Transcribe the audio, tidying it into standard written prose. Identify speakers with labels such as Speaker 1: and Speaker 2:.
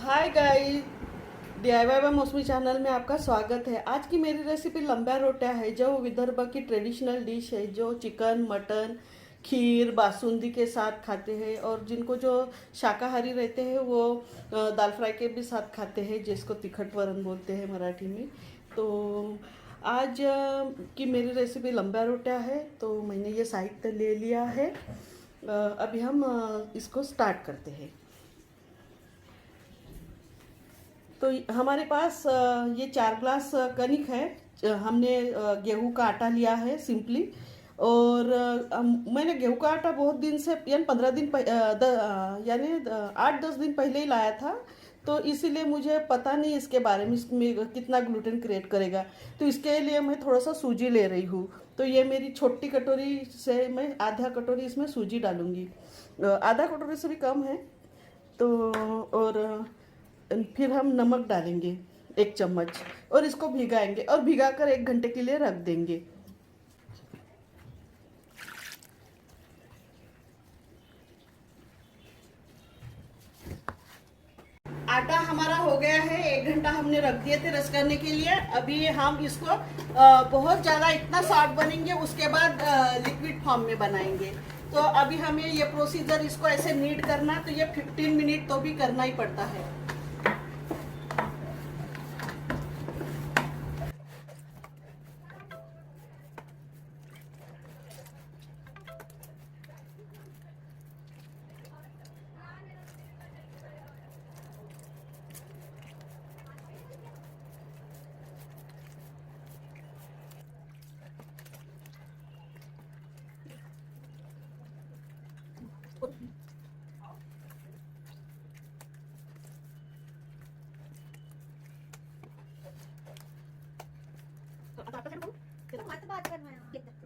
Speaker 1: Hi guys, DIY bye मौसमी channel में आपका स्वागत है। आज की मेरी रेसिपी लंबा रोटा है, जो विदर्भ की ट्रेडिशनल डिश है, जो चिकन, मटन, खीर, बासुंदी के साथ खाते हैं। और जिनको जो शाकाहारी रहते हैं वो दाल फ्राई के भी साथ खाते हैं, जिसको तिखट वरण बोलते हैं मराठी में। तो आज की मेरी रेसिपी लंबा रोटा है, तो मैंने ये साहित्य ले लिया है। अभी हम इसको स्टार्ट करते हैं। तो हमारे पास ये 4 ग्लास कनिक है। हमने गेहूं का आटा लिया है सिंपली। और मैंने गेहूं का आटा बहुत दिन से यानी 15 दिन यानी 8-10 दिन पहले ही लाया था। तो इसीलिए मुझे पता नहीं इसके बारे में, इसमें कितना ग्लूटेन क्रिएट करेगा। तो इसके लिए मैं थोड़ा सा सूजी ले रही हूँ। तो ये मेरी छोटी कटोरी से मैं आधा कटोरी इसमें सूजी डालूंगी। आधा कटोरी से भी कम है। तो और फिर हम नमक डालेंगे 1 चम्मच। और इसको भिगाएंगे और भिगाकर 1 घंटे के लिए रख देंगे। आटा हमारा हो गया है, 1 घंटा हमने रख दिए थे रस करने के लिए। अभी हम इसको बहुत ज़्यादा इतना सॉफ्ट बनेंगे, उसके बाद लिक्विड फॉर्म में बनाएंगे। तो अभी हमें ये प्रोसीजर, इसको ऐसे नीड करना, तो ये 15 मिनट तो भी करना ही पड़ता है।
Speaker 2: तो आता करू? मत बात करना है